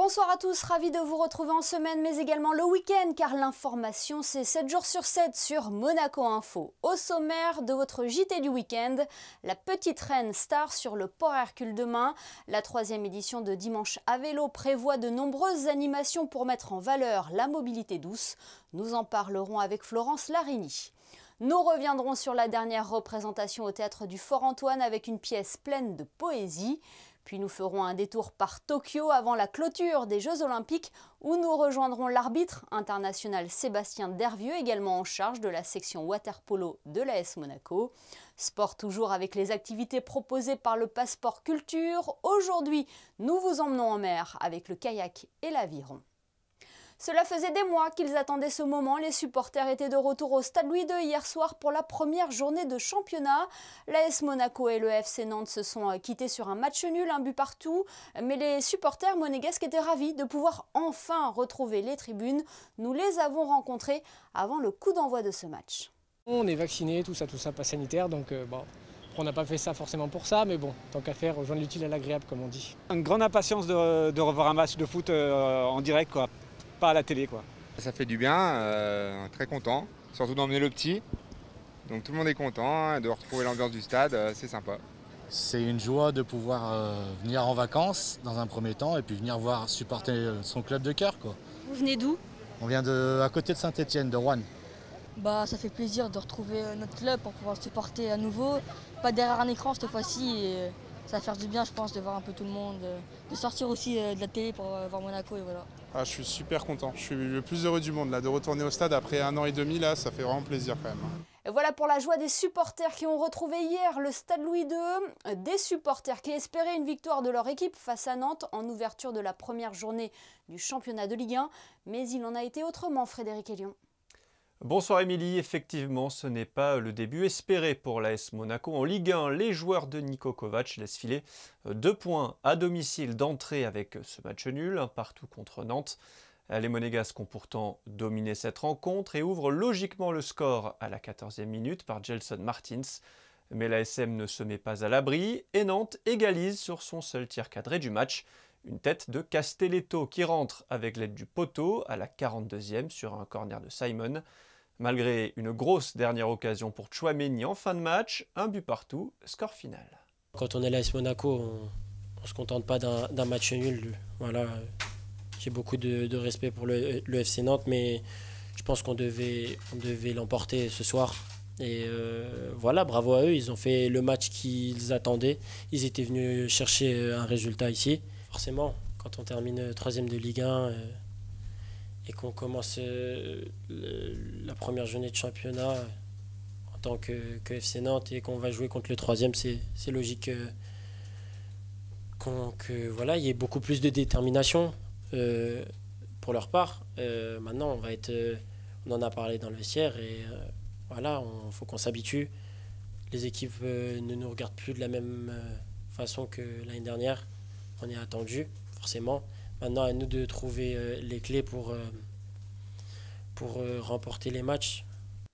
Bonsoir à tous, ravi de vous retrouver en semaine mais également le week-end car l'information c'est 7 jours sur 7 sur Monaco Info. Au sommaire de votre JT du week-end, la petite reine star sur le port Hercule demain. La 3e édition de Dimanche à vélo prévoit de nombreuses animations pour mettre en valeur la mobilité douce. Nous en parlerons avec Florence Larini. Nous reviendrons sur la dernière représentation au théâtre du Fort Antoine avec une pièce pleine de poésie. Puis nous ferons un détour par Tokyo avant la clôture des Jeux Olympiques où nous rejoindrons l'arbitre international Sébastien Dervieux, également en charge de la section water-polo de l'AS Monaco. Sport toujours avec les activités proposées par le Passeport Culture. Aujourd'hui, nous vous emmenons en mer avec le kayak et l'aviron. Cela faisait des mois qu'ils attendaient ce moment. Les supporters étaient de retour au Stade Louis II hier soir pour la première journée de championnat. L'AS Monaco et le FC Nantes se sont quittés sur un match nul, un but partout. Mais les supporters monégasques étaient ravis de pouvoir enfin retrouver les tribunes. Nous les avons rencontrés avant le coup d'envoi de ce match. On est vaccinés, tout ça, passe sanitaire, donc bon. On n'a pas fait ça forcément pour ça, mais bon, tant qu'à faire, rejoindre l'utile à l'agréable, comme on dit. Une grande impatience de revoir un match de foot en direct, quoi. Pas à la télé, quoi. Ça fait du bien, très content, surtout d'emmener le petit. Donc tout le monde est content, de retrouver l'ambiance du stade, c'est sympa. C'est une joie de pouvoir venir en vacances dans un premier temps et puis venir voir supporter son club de cœur, quoi. Vous venez d'où? On vient à côté de Saint-Étienne, de Roanne. Ça fait plaisir de retrouver notre club pour pouvoir le supporter à nouveau. Pas derrière un écran cette fois-ci. Et ça va faire du bien, je pense, de voir un peu tout le monde, de sortir aussi de la télé pour voir Monaco et voilà. Je suis super content. Je suis le plus heureux du monde là, de retourner au stade après 1 an et demi. Là, ça fait vraiment plaisir quand même. Et voilà pour la joie des supporters qui ont retrouvé hier le Stade Louis II. Des supporters qui espéraient une victoire de leur équipe face à Nantes en ouverture de la première journée du championnat de Ligue 1. Mais il en a été autrement, Frédéric Elion. Bonsoir Émilie, effectivement ce n'est pas le début espéré pour l'AS Monaco. En Ligue 1, les joueurs de Niko Kovac laissent filer 2 points à domicile d'entrée avec ce match nul, un partout contre Nantes. Les Monégasques ont pourtant dominé cette rencontre et ouvrent logiquement le score à la 14e minute par Gelson Martins. Mais l'ASM ne se met pas à l'abri et Nantes égalise sur son seul tir cadré du match. Une tête de Castelletto qui rentre avec l'aide du poteau à la 42e sur un corner de Simon. Malgré une grosse dernière occasion pour Tchouaméni en fin de match, un but partout, score final. Quand on est l'AS Monaco, on ne se contente pas d'un match nul. Voilà. J'ai beaucoup de respect pour le FC Nantes, mais je pense qu'on devait l'emporter ce soir. Et voilà, bravo à eux, ils ont fait le match qu'ils attendaient. Ils étaient venus chercher un résultat ici. Forcément, quand on termine 3e de Ligue 1 et qu'on commence la première journée de championnat en tant que FC Nantes et qu'on va jouer contre le 3e, c'est logique voilà, il y ait beaucoup plus de détermination pour leur part. Maintenant, on en a parlé dans le vestiaire et voilà, faut qu'on s'habitue. Les équipes ne nous regardent plus de la même façon que l'année dernière. On est attendu, forcément. Maintenant, à nous de trouver les clés pour remporter les matchs.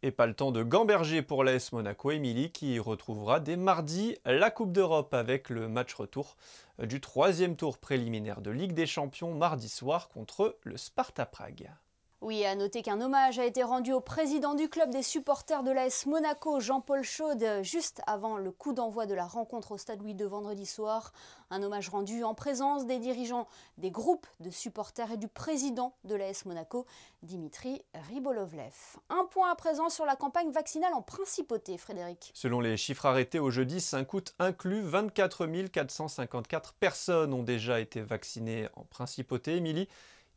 Et pas le temps de gamberger pour l'AS Monaco, Émilie, qui retrouvera dès mardi la Coupe d'Europe avec le match retour du 3e tour préliminaire de Ligue des Champions mardi soir contre le Sparta Prague. Oui, à noter qu'un hommage a été rendu au président du club des supporters de l'AS Monaco, Jean-Paul Chaude, juste avant le coup d'envoi de la rencontre au Stade Louis II vendredi soir. Un hommage rendu en présence des dirigeants des groupes de supporters et du président de l'AS Monaco, Dimitri Ribolovlev. Un point à présent sur la campagne vaccinale en principauté, Frédéric. Selon les chiffres arrêtés au jeudi 5 août inclus, 24 454 personnes ont déjà été vaccinées en principauté. Émilie,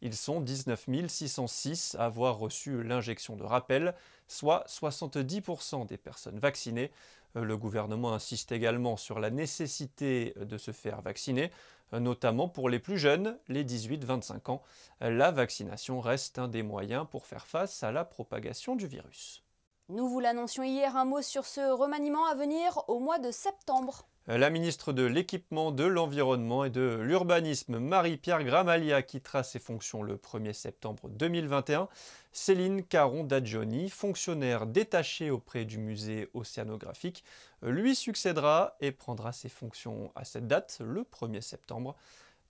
ils sont 19 606 à avoir reçu l'injection de rappel, soit 70% des personnes vaccinées. Le gouvernement insiste également sur la nécessité de se faire vacciner, notamment pour les plus jeunes, les 18-25 ans. La vaccination reste un des moyens pour faire face à la propagation du virus. Nous vous l'annoncions hier, un mot sur ce remaniement à venir au mois de septembre. La ministre de l'Équipement, de l'Environnement et de l'Urbanisme, Marie-Pierre Gramaglia, quittera ses fonctions le 1er septembre 2021. Céline Caron-Dagioni, fonctionnaire détachée auprès du musée océanographique, lui succédera et prendra ses fonctions à cette date, le 1er septembre.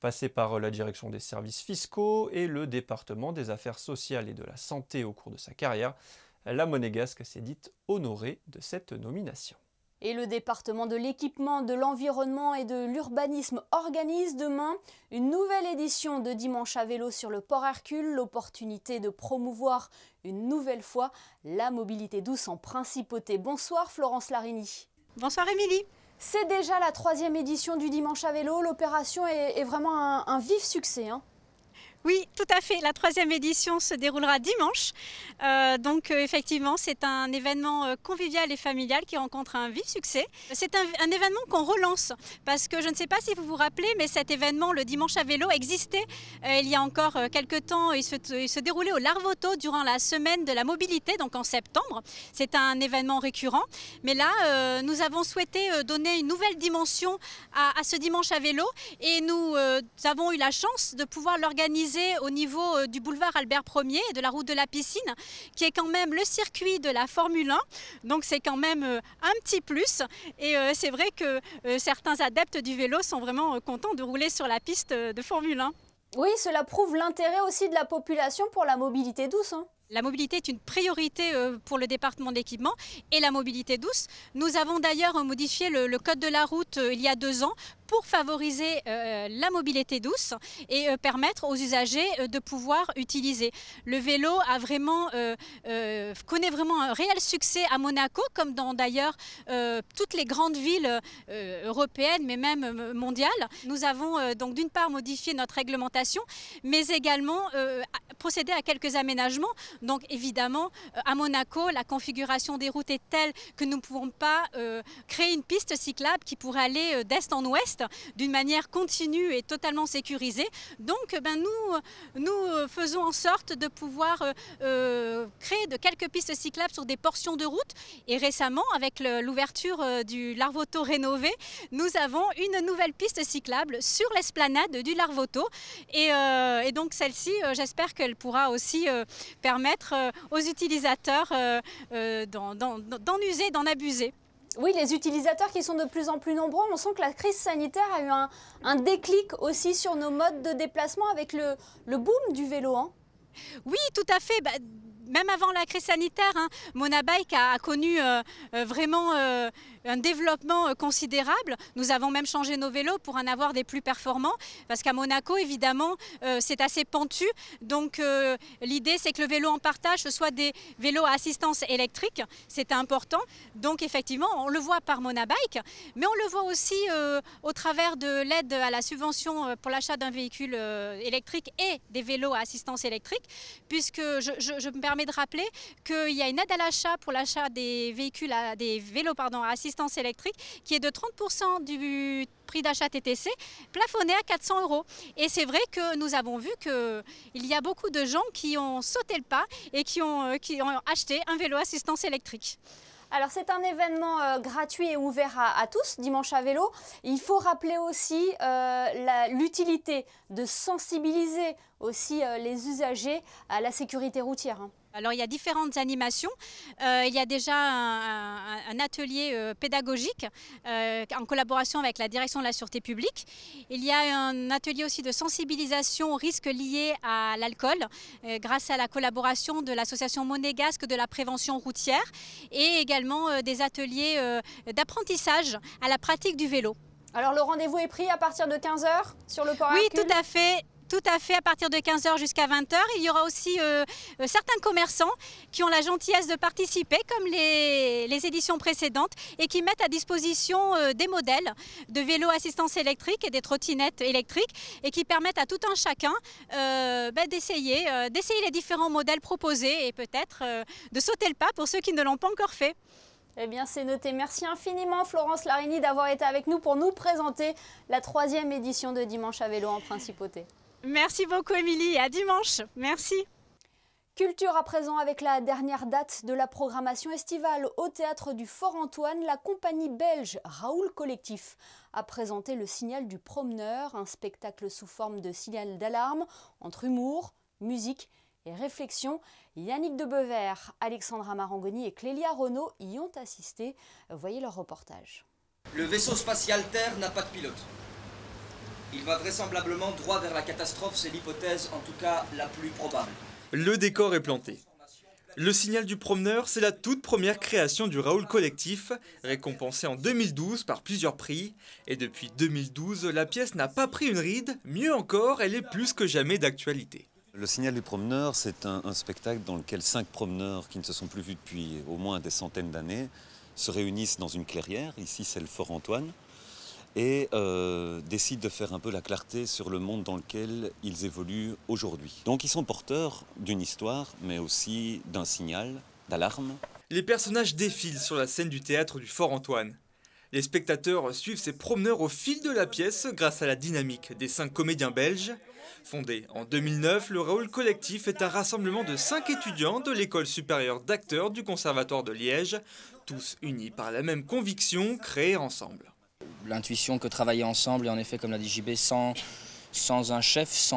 Passé par la direction des services fiscaux et le département des affaires sociales et de la santé au cours de sa carrière, la Monégasque s'est dite honorée de cette nomination. Et le département de l'équipement, de l'environnement et de l'urbanisme organise demain une nouvelle édition de Dimanche à vélo sur le port Hercule, l'opportunité de promouvoir une nouvelle fois la mobilité douce en principauté. Bonsoir Florence Larini. Bonsoir Émilie. C'est déjà la 3e édition du Dimanche à vélo, l'opération est vraiment un vif succès. Oui, tout à fait. La 3e édition se déroulera dimanche. Effectivement, c'est un événement convivial et familial qui rencontre un vif succès. C'est un événement qu'on relance parce que je ne sais pas si vous vous rappelez, mais cet événement, le Dimanche à vélo, existait il y a encore quelques temps. Il se déroulait au Larvoto durant la semaine de la mobilité, donc en septembre. C'est un événement récurrent. Mais là, nous avons souhaité donner une nouvelle dimension à ce Dimanche à vélo et nous avons eu la chance de pouvoir l'organiser au niveau du boulevard Albert Ier et de la route de la Piscine, qui est quand même le circuit de la Formule 1. Donc c'est quand même un petit plus. Et c'est vrai que certains adeptes du vélo sont vraiment contents de rouler sur la piste de Formule 1. Oui, cela prouve l'intérêt aussi de la population pour la mobilité douce. La mobilité est une priorité pour le département d'équipement et la mobilité douce. Nous avons d'ailleurs modifié le code de la route il y a 2 ans pour favoriser la mobilité douce et permettre aux usagers de pouvoir utiliser. Le vélo connaît vraiment un réel succès à Monaco, comme dans d'ailleurs toutes les grandes villes européennes, mais même mondiales. Nous avons donc d'une part modifié notre réglementation, mais également procédé à quelques aménagements. Donc évidemment, à Monaco, la configuration des routes est telle que nous ne pouvons pas créer une piste cyclable qui pourrait aller d'est en ouest d'une manière continue et totalement sécurisée. Donc nous faisons en sorte de pouvoir créer de quelques pistes cyclables sur des portions de route. Et récemment, avec l'ouverture du Larvoto rénové, nous avons une nouvelle piste cyclable sur l'esplanade du Larvoto. Et donc celle-ci, j'espère qu'elle pourra aussi permettre aux utilisateurs d'en user, d'en abuser. Oui, les utilisateurs qui sont de plus en plus nombreux, on sent que la crise sanitaire a eu un déclic aussi sur nos modes de déplacement avec le boom du vélo. Oui, tout à fait. Même avant la crise sanitaire, Monabike a connu vraiment un développement considérable. Nous avons même changé nos vélos pour en avoir des plus performants parce qu'à Monaco, évidemment, c'est assez pentu. Donc l'idée, c'est que le vélo en partage, ce soit des vélos à assistance électrique. C'est important. Donc effectivement, on le voit par Monabike, mais on le voit aussi au travers de l'aide à la subvention pour l'achat d'un véhicule électrique et des vélos à assistance électrique, puisque je me permets de rappeler qu'il y a une aide à l'achat pour l'achat des vélos à assistance électrique qui est de 30% du prix d'achat TTC, plafonné à 400 €. Et c'est vrai que nous avons vu qu'il y a beaucoup de gens qui ont sauté le pas et qui ont acheté un vélo assistance électrique. Alors c'est un événement gratuit et ouvert à tous, Dimanche à vélo. Il faut rappeler aussi l'utilité de sensibiliser aussi les usagers à la sécurité routière. Alors il y a différentes animations. Il y a déjà un atelier pédagogique en collaboration avec la direction de la sûreté publique. Il y a un atelier aussi de sensibilisation aux risques liés à l'alcool grâce à la collaboration de l'association monégasque de la prévention routière et également des ateliers d'apprentissage à la pratique du vélo. Alors le rendez-vous est pris à partir de 15 h sur le port Hercule ? Oui, tout à fait. Tout à fait, à partir de 15 h jusqu'à 20 h. Il y aura aussi certains commerçants qui ont la gentillesse de participer, comme les éditions précédentes, et qui mettent à disposition des modèles de vélos assistance électrique et des trottinettes électriques, et qui permettent à tout un chacun d'essayer les différents modèles proposés et peut-être de sauter le pas pour ceux qui ne l'ont pas encore fait. Eh bien, c'est noté. Merci infiniment, Florence Larini, d'avoir été avec nous pour nous présenter la 3e édition de Dimanche à vélo en Principauté. Merci beaucoup, Émilie, et à dimanche. Merci. Culture à présent avec la dernière date de la programmation estivale au théâtre du Fort-Antoine. La compagnie belge Raoul Collectif a présenté Le Signal du Promeneur, un spectacle sous forme de signal d'alarme entre humour, musique et réflexion. Yannick Debever, Alexandra Marangoni et Clélia Renaud y ont assisté. Voyez leur reportage. Le vaisseau spatial Terre n'a pas de pilote. Il va vraisemblablement droit vers la catastrophe, c'est l'hypothèse en tout cas la plus probable. Le décor est planté. Le signal du promeneur, c'est la toute première création du Raoul Collectif, récompensée en 2012 par plusieurs prix. Et depuis 2012, la pièce n'a pas pris une ride, mieux encore, elle est plus que jamais d'actualité. Le signal du promeneur, c'est un spectacle dans lequel 5 promeneurs qui ne se sont plus vus depuis au moins des centaines d'années se réunissent dans une clairière, ici c'est le Fort Antoine, et décident de faire un peu la clarté sur le monde dans lequel ils évoluent aujourd'hui. Donc ils sont porteurs d'une histoire, mais aussi d'un signal, d'alarme. Les personnages défilent sur la scène du théâtre du Fort Antoine. Les spectateurs suivent ces promeneurs au fil de la pièce grâce à la dynamique des 5 comédiens belges. Fondé en 2009, le Raoul Collectif est un rassemblement de 5 étudiants de l'école supérieure d'acteurs du Conservatoire de Liège, tous unis par la même conviction, créer ensemble. L'intuition que travailler ensemble, et en effet, comme l'a dit JB, sans un chef,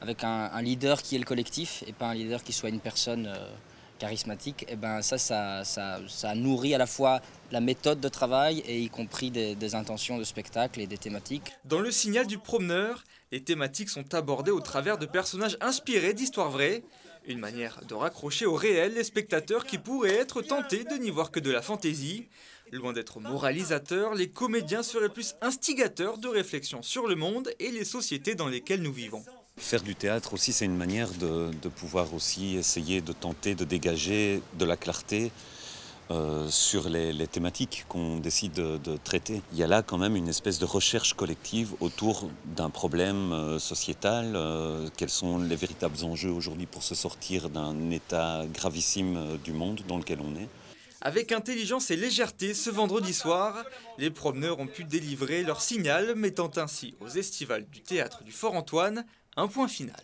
avec un leader qui est le collectif, et pas un leader qui soit une personne charismatique, et ben ça nourrit à la fois la méthode de travail, et y compris des intentions de spectacle et des thématiques. Dans le signal du promeneur, les thématiques sont abordées au travers de personnages inspirés d'histoires vraies, une manière de raccrocher au réel les spectateurs qui pourraient être tentés de n'y voir que de la fantaisie. Loin d'être moralisateurs, les comédiens seraient plus instigateurs de réflexion sur le monde et les sociétés dans lesquelles nous vivons. Faire du théâtre aussi, c'est une manière de pouvoir aussi essayer de tenter de dégager de la clarté sur les thématiques qu'on décide de traiter. Il y a là quand même une espèce de recherche collective autour d'un problème sociétal. Quels sont les véritables enjeux aujourd'hui pour se sortir d'un état gravissime du monde dans lequel on est? Avec intelligence et légèreté, ce vendredi soir, les promeneurs ont pu délivrer leur signal, mettant ainsi aux estivales du théâtre du Fort Antoine un point final.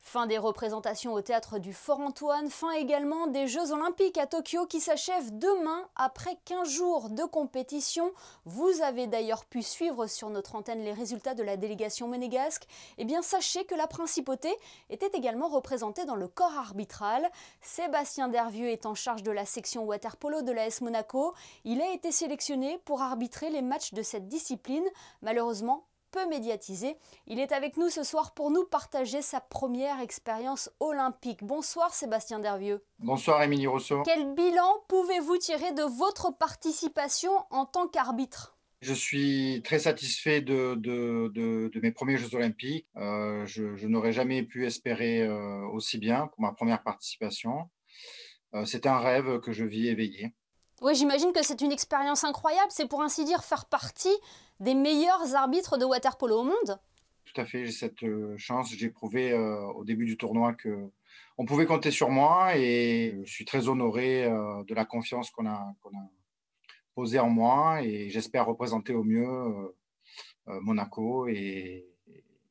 Fin des représentations au théâtre du Fort Antoine, fin également des Jeux Olympiques à Tokyo qui s'achèvent demain après 15 jours de compétition. Vous avez d'ailleurs pu suivre sur notre antenne les résultats de la délégation monégasque. Eh bien sachez que la principauté était également représentée dans le corps arbitral. Sébastien Dervieux est en charge de la section water-polo de l'AS Monaco. Il a été sélectionné pour arbitrer les matchs de cette discipline. Malheureusement, peu médiatisé. Il est avec nous ce soir pour nous partager sa première expérience olympique. Bonsoir Sébastien Dervieux. Bonsoir Émilie Rousseau. Quel bilan pouvez-vous tirer de votre participation en tant qu'arbitre ? Je suis très satisfait de mes premiers Jeux Olympiques. Je n'aurais jamais pu espérer aussi bien pour ma première participation. C'est un rêve que je vis éveillé. Oui, j'imagine que c'est une expérience incroyable. C'est pour ainsi dire faire partie des meilleurs arbitres de water-polo au monde. Tout à fait, j'ai cette chance. J'ai prouvé au début du tournoi qu'on pouvait compter sur moi et je suis très honoré de la confiance qu'on a posée en moi et j'espère représenter au mieux Monaco et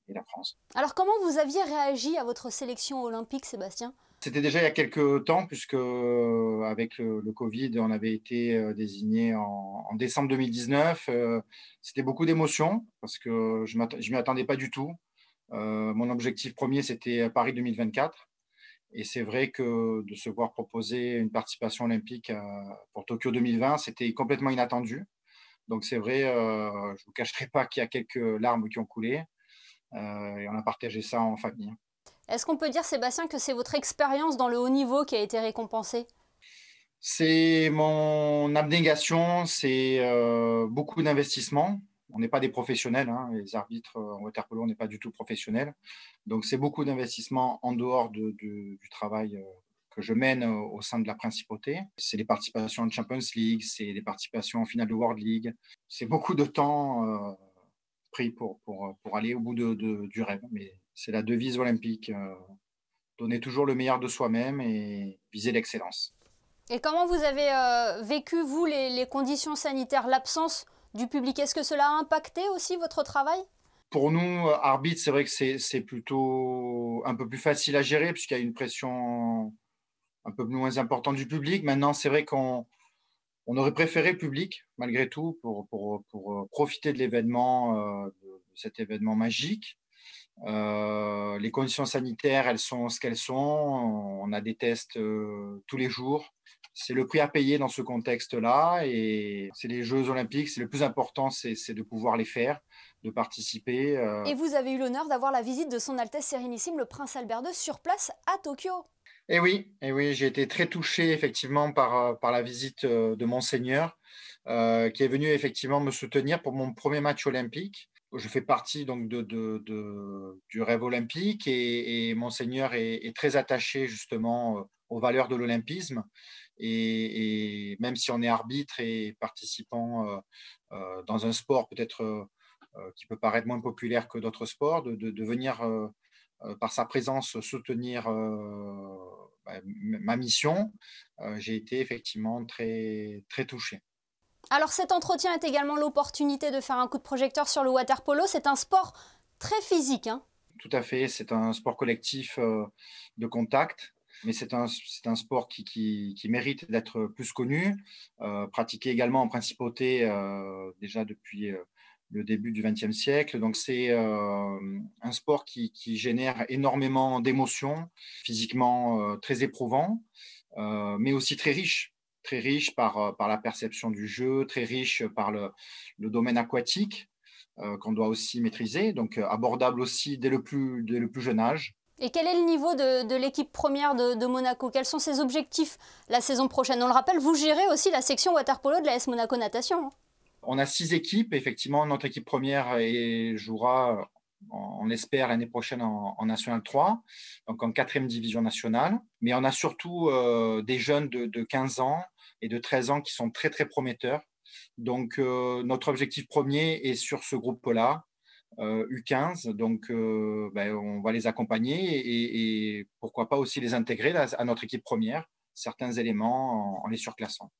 la France. Alors comment vous aviez réagi à votre sélection olympique, Sébastien ? C'était déjà il y a quelques temps, puisque avec le Covid, on avait été désigné en décembre 2019. C'était beaucoup d'émotions, parce que je ne m'y attendais pas du tout. Mon objectif premier, c'était Paris 2024. Et c'est vrai que de se voir proposer une participation olympique pour Tokyo 2020, c'était complètement inattendu. Donc c'est vrai, je ne vous cacherai pas qu'il y a quelques larmes qui ont coulé. Et on a partagé ça en famille. Est-ce qu'on peut dire, Sébastien, que c'est votre expérience dans le haut niveau qui a été récompensée ? C'est mon abnégation, c'est beaucoup d'investissement. On n'est pas des professionnels, hein. Les arbitres en water-polo, on n'est pas du tout professionnels. Donc c'est beaucoup d'investissement en dehors du travail que je mène au sein de la principauté. C'est des participations en Champions League, c'est des participations en finale de World League. C'est beaucoup de temps pris pour aller au bout du rêve. Mais c'est la devise olympique, donner toujours le meilleur de soi-même et viser l'excellence. Et comment vous avez vécu, vous, les conditions sanitaires, l'absence du public ? Est-ce que cela a impacté aussi votre travail ? Pour nous, arbitres, c'est vrai que c'est plutôt un peu plus facile à gérer puisqu'il y a une pression un peu moins importante du public. Maintenant, c'est vrai qu'on aurait préféré le public, malgré tout, pour profiter de l'événement, de cet événement magique. Les conditions sanitaires, elles sont ce qu'elles sont. On a des tests tous les jours. C'est le prix à payer dans ce contexte-là. Et c'est les Jeux Olympiques. C'est le plus important, c'est de pouvoir les faire, de participer. Et vous avez eu l'honneur d'avoir la visite de son Altesse Sérénissime, le Prince Albert II, sur place à Tokyo. Et oui, j'ai été très touché effectivement par la visite de Monseigneur, qui est venu effectivement me soutenir pour mon premier match olympique. Je fais partie donc du rêve olympique et Monseigneur est très attaché justement aux valeurs de l'olympisme. Et même si on est arbitre et participant dans un sport peut-être qui peut paraître moins populaire que d'autres sports, de venir par sa présence soutenir ma mission, j'ai été effectivement très, très touché. Alors cet entretien est également l'opportunité de faire un coup de projecteur sur le water-polo. C'est un sport très physique. Tout à fait, c'est un sport collectif de contact, mais c'est un sport qui mérite d'être plus connu, pratiqué également en principauté déjà depuis le début du XXe siècle. Donc c'est un sport qui génère énormément d'émotions, physiquement très éprouvant, mais aussi très riche par la perception du jeu, très riche par le domaine aquatique qu'on doit aussi maîtriser, donc abordable aussi dès le plus jeune âge. Et quel est le niveau de l'équipe première de Monaco? Quels sont ses objectifs la saison prochaine? On le rappelle, vous gérez aussi la section water-polo de l'AS Monaco Natation. On a 6 équipes, effectivement. Notre équipe première jouera, on l'espère, l'année prochaine en National 3, donc en 4e division nationale. Mais on a surtout des jeunes de 15 ans et de 13 ans qui sont très, très prometteurs. Donc, notre objectif premier est sur ce groupe-là, U15. Donc, on va les accompagner et pourquoi pas aussi les intégrer à notre équipe première, certains éléments en les surclassant.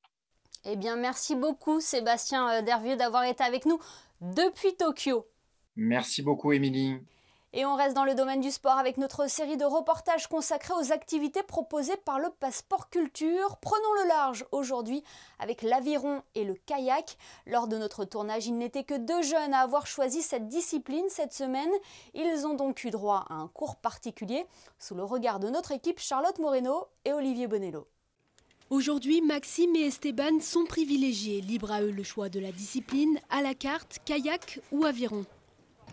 Eh bien, merci beaucoup Sébastien Dervieux d'avoir été avec nous depuis Tokyo. Merci beaucoup Émilie. Et on reste dans le domaine du sport avec notre série de reportages consacrés aux activités proposées par le Passeport Culture. Prenons le large aujourd'hui avec l'aviron et le kayak. Lors de notre tournage, il n'était que 2 jeunes à avoir choisi cette discipline cette semaine. Ils ont donc eu droit à un cours particulier sous le regard de notre équipe Charlotte Moreno et Olivier Bonello. Aujourd'hui, Maxime et Esteban sont privilégiés. Libre à eux le choix de la discipline, à la carte, kayak ou aviron.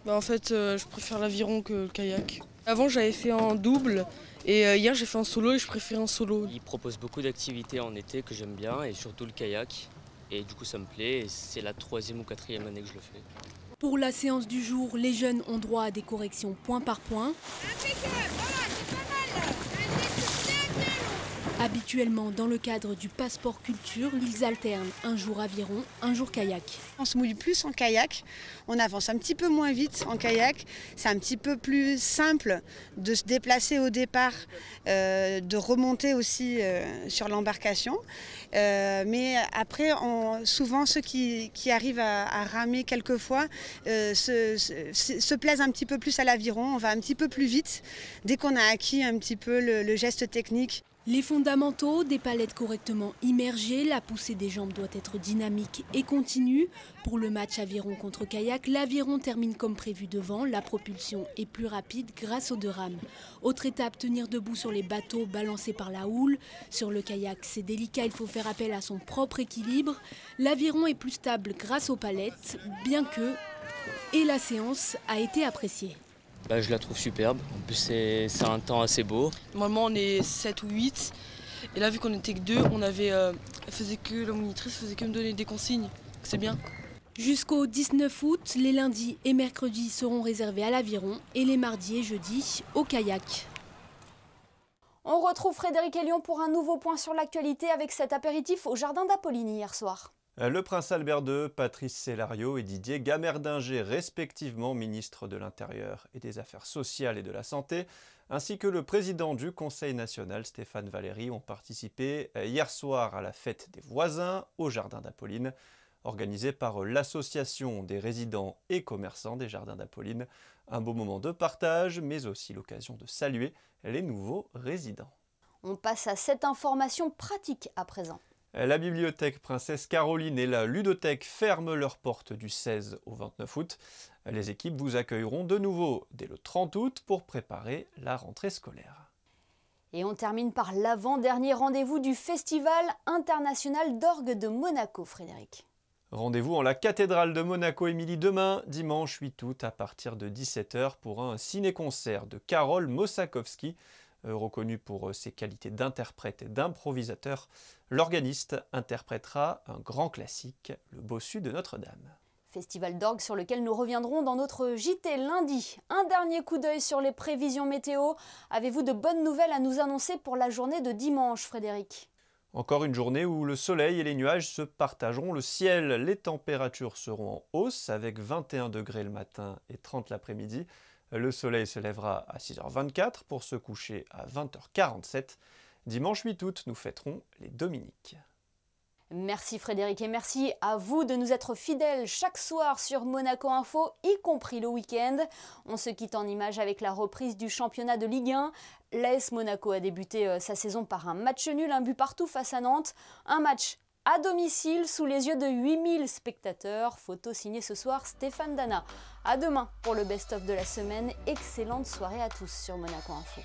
En fait, je préfère l'aviron que le kayak. Avant, j'avais fait en double et hier, j'ai fait en solo et je préfère en solo. Il propose beaucoup d'activités en été que j'aime bien et surtout le kayak. Et du coup, ça me plaît et c'est la 3e ou 4e année que je le fais. Pour la séance du jour, les jeunes ont droit à des corrections point par point. Habituellement, dans le cadre du Passeport Culture, ils alternent un jour aviron, un jour kayak. On se mouille plus en kayak, on avance un petit peu moins vite en kayak. C'est un petit peu plus simple de se déplacer au départ, de remonter aussi sur l'embarcation. Mais après, souvent ceux qui arrivent à ramer quelquefois se plaisent un petit peu plus à l'aviron. On va un petit peu plus vite dès qu'on a acquis un petit peu le geste technique. Les fondamentaux, des palettes correctement immergées, la poussée des jambes doit être dynamique et continue. Pour le match aviron contre kayak, l'aviron termine comme prévu devant, la propulsion est plus rapide grâce aux 2 rames. Autre étape, tenir debout sur les bateaux balancés par la houle. Sur le kayak, c'est délicat, il faut faire appel à son propre équilibre. L'aviron est plus stable grâce aux palettes, bien que... Et la séance a été appréciée. Je la trouve superbe, en plus c'est un temps assez beau. Normalement on est 7 ou 8 et là vu qu'on était que 2, la monitrice faisait que me donner des consignes, c'est bien. Jusqu'au 19 août, les lundis et mercredis seront réservés à l'aviron et les mardis et jeudis au kayak. On retrouve Frédéric Elion pour un nouveau point sur l'actualité avec cet apéritif au jardin d'Apolline hier soir. Le prince Albert II, Patrice Célario et Didier Gamerdinger, respectivement ministres de l'Intérieur et des Affaires sociales et de la Santé, ainsi que le président du Conseil national, Stéphane Valéry, ont participé hier soir à la fête des voisins au jardin d'Apolline, organisée par l'association des résidents et commerçants des jardins d'Apolline. Un beau moment de partage, mais aussi l'occasion de saluer les nouveaux résidents. On passe à cette information pratique à présent. La bibliothèque Princesse Caroline et la ludothèque ferment leurs portes du 16 au 29 août. Les équipes vous accueilleront de nouveau dès le 30 août pour préparer la rentrée scolaire. Et on termine par l'avant-dernier rendez-vous du Festival international d'orgue de Monaco, Frédéric. Rendez-vous en la cathédrale de Monaco, Émilie, demain, dimanche 8 août, à partir de 17 h pour un ciné-concert de Karol Mossakowski. Reconnu pour ses qualités d'interprète et d'improvisateur, l'organiste interprétera un grand classique, le Bossu de Notre-Dame. Festival d'orgue sur lequel nous reviendrons dans notre JT lundi. Un dernier coup d'œil sur les prévisions météo. Avez-vous de bonnes nouvelles à nous annoncer pour la journée de dimanche, Frédéric ? Encore une journée où le soleil et les nuages se partageront le ciel. Les températures seront en hausse avec 21 degrés le matin et 30 l'après-midi. Le soleil se lèvera à 6h24 pour se coucher à 20h47. Dimanche 8 août, nous fêterons les Dominiques. Merci Frédéric et merci à vous de nous être fidèles chaque soir sur Monaco Info, y compris le week-end. On se quitte en images avec la reprise du championnat de Ligue 1. L'AS Monaco a débuté sa saison par un match nul, un but partout face à Nantes. Un match à domicile sous les yeux de 8000 spectateurs. Photo signée ce soir Stéphane Dana. À demain pour le best-of de la semaine. Excellente soirée à tous sur Monaco Info.